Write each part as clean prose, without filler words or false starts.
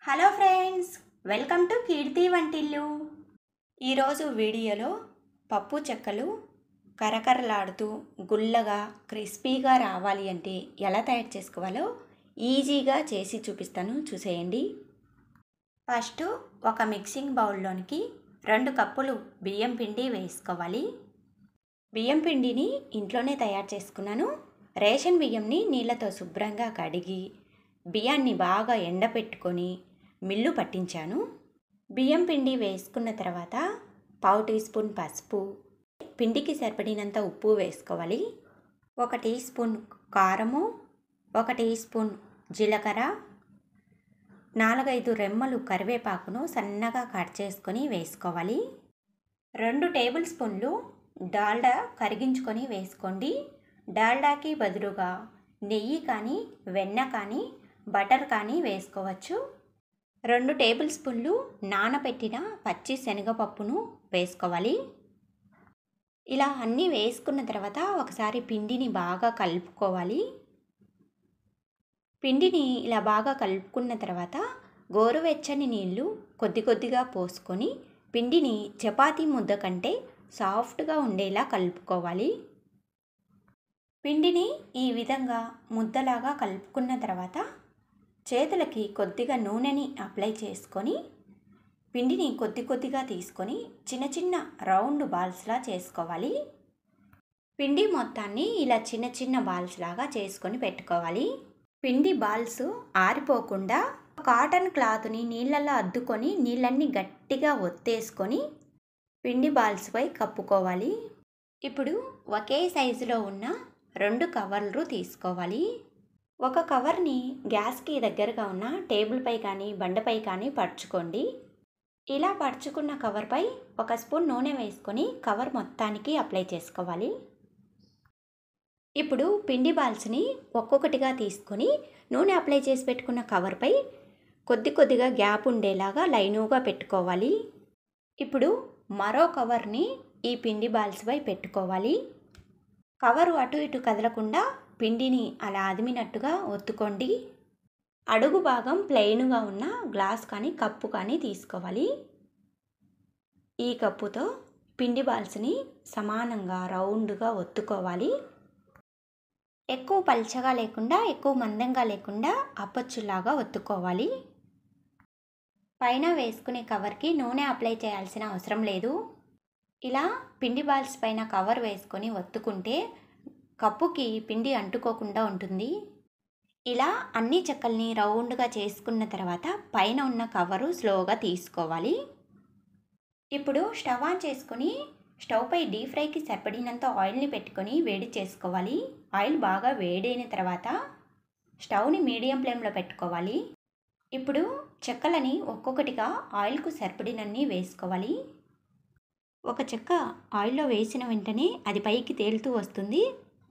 Hello friends, welcome to కీర్తి వంటిల్లు. ఈరోజు వీడియోలో పప్పు చెక్కలు కరకరలాడుతూ గుల్లగా క్రిస్పీగా రావాలి అంటే ఎలా తయారు చేసుకోవాలో ఈజీగా చేసి చూపిస్తాను, చూసేయండి. ఫస్ట్ ఒక మిక్సింగ్ బౌల్లోనికి 2 కప్పులు బియ్యం పిండి వేసుకోవాలి. బియ్యం పిండిని ఇంట్లోనే తయారు చేసుకున్నాను. రేషన్ బియ్యంని నీళ్ళతో శుభ్రంగా కడిగి బియ్యాన్ని బాగా ఎండపెట్టుకొని మిల్లు పట్టించాను. బియ్యం పిండి వేసుకున్న తర్వాత 1/2 టీ స్పూన్ పసుపు, పిండికి సరిపడినంత ఉప్పు వేసుకోవాలి. 1 టీ స్పూన్ కారము, 1 టీ స్పూన్ జీలకర్ర, 4-5 రెమ్మలు కరివేపాకును సన్నగా కట్ చేసుకొని వేసుకోవాలి. 2 టేబుల్ స్పూన్లు డాల్డా కరిగించుకొని వేసుకోండి. డాల్డాకి బదులుగా నెయ్యి కానీ, వెన్న కానీ, బటర్ కానీ వేసుకోవచ్చు. 2 టేబుల్ స్పూన్లు నానబెట్టిన పచ్చి శనగపప్పును వేసుకోవాలి. ఇలా అన్నీ వేసుకున్న తర్వాత ఒకసారి పిండిని బాగా కలుపుకోవాలి. పిండిని ఇలా బాగా కలుపుకున్న తర్వాత గోరువెచ్చని నీళ్లు కొద్ది కొద్దిగా పోసుకొని పిండిని చపాతీ ముద్ద కంటే సాఫ్ట్గా ఉండేలా కలుపుకోవాలి. పిండిని ఈ విధంగా ముద్దలాగా కలుపుకున్న తర్వాత చేతులకి కొద్దిగా నూనెని అప్లై చేసుకొని పిండిని కొద్ది కొద్దిగా తీసుకొని చిన్న చిన్న రౌండ్ బాల్స్లా చేసుకోవాలి. పిండి మొత్తాన్ని ఇలా చిన్న చిన్న బాల్స్ లాగా చేసుకొని పెట్టుకోవాలి. పిండి బాల్స్ ఆరిపోకుండా కాటన్ క్లాత్ని నీళ్ళల్లో అద్దుకొని నీళ్ళన్నీ గట్టిగా ఒత్తేసుకొని పిండి బాల్స్పై కప్పుకోవాలి. ఇప్పుడు ఒకే సైజులో ఉన్న 2 కవర్లు తీసుకోవాలి. ఒక కవర్ని గ్యాస్కి దగ్గరగా ఉన్న టేబుల్పై కానీ బండపై కానీ పరుచుకోండి. ఇలా పరుచుకున్న కవర్పై 1 స్పూన్ నూనె వేసుకొని కవర్ మొత్తానికి అప్లై చేసుకోవాలి. ఇప్పుడు పిండి బాల్స్ని ఒక్కొక్కటిగా తీసుకొని నూనె అప్లై చేసి పెట్టుకున్న కవర్పై కొద్ది కొద్దిగా గ్యాప్ ఉండేలాగా లైనుగా పెట్టుకోవాలి. ఇప్పుడు మరో కవర్ని ఈ పిండి బాల్స్పై పెట్టుకోవాలి. కవరు అటు ఇటు కదలకుండా పిండిని అలా అదిమినట్టుగా ఒత్తుకోండి. అడుగు భాగం ప్లెయిన్గా ఉన్న గ్లాస్ కానీ కప్పు కానీ తీసుకోవాలి. ఈ కప్పుతో పిండి బాల్స్ని సమానంగా రౌండ్గా ఒత్తుకోవాలి. ఎక్కువ పల్చగా లేకుండా ఎక్కువ మందంగా లేకుండా అప్పచ్చులాగా ఒత్తుకోవాలి. పైన వేసుకునే కవర్కి నూనె అప్లై చేయాల్సిన అవసరం లేదు. ఇలా పిండి బాల్స్ పైన కవర్ వేసుకొని ఒత్తుకుంటే కప్పుకి పిండి అంటుకోకుండా ఉంటుంది. ఇలా అన్ని చెక్కల్ని రౌండ్గా చేసుకున్న తర్వాత పైన ఉన్న కవరు స్లోగా తీసుకోవాలి. ఇప్పుడు స్టవ్ ఆన్ చేసుకొని స్టవ్ పై డీప్ ఫ్రైకి సరిపడినంత ఆయిల్ని పెట్టుకొని వేడి చేసుకోవాలి. ఆయిల్ బాగా వేడైన తర్వాత స్టవ్ని మీడియం ఫ్లేమ్లో పెట్టుకోవాలి. ఇప్పుడు చెక్కలని ఒక్కొక్కటిగా ఆయిల్కు సరిపడినన్ని వేసుకోవాలి. ఒక చెక్క ఆయిల్లో వేసిన వెంటనే అది పైకి తేలుతూ వస్తుంది.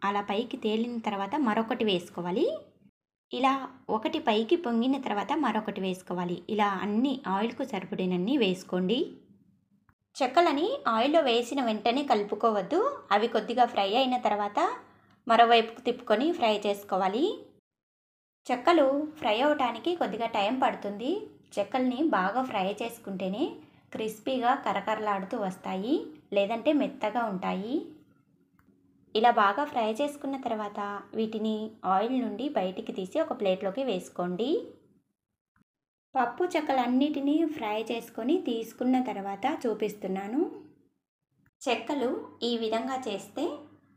అలా పైకి తేలిన తర్వాత మరొకటి వేసుకోవాలి. ఇలా ఒకటి పైకి పొంగిన తర్వాత మరొకటి వేసుకోవాలి. ఇలా అన్ని ఆయిల్కు సరిపడినన్ని వేసుకోండి. చెక్కలని ఆయిల్లో వేసిన వెంటనే కలుపుకోవద్దు. అవి కొద్దిగా ఫ్రై అయిన తర్వాత మరోవైపుకు తిప్పుకొని ఫ్రై చేసుకోవాలి. చెక్కలు ఫ్రై అవటానికి కొద్దిగా టైం పడుతుంది. చెక్కల్ని బాగా ఫ్రై చేసుకుంటేనే క్రిస్పీగా కరకరలాడుతూ వస్తాయి, లేదంటే మెత్తగా ఉంటాయి. ఇలా బాగా ఫ్రై చేసుకున్న తర్వాత వీటిని ఆయిల్ నుండి బయటికి తీసి ఒక ప్లేట్లోకి వేసుకోండి. పప్పు చెక్కలన్నిటినీ ఫ్రై చేసుకొని తీసుకున్న తర్వాత చూపిస్తున్నాను. చెక్కలు ఈ విధంగా చేస్తే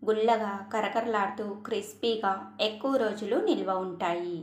గుల్లగా కరకరలాడుతూ క్రిస్పీగా ఎక్కువ రోజులు నిల్వ ఉంటాయి.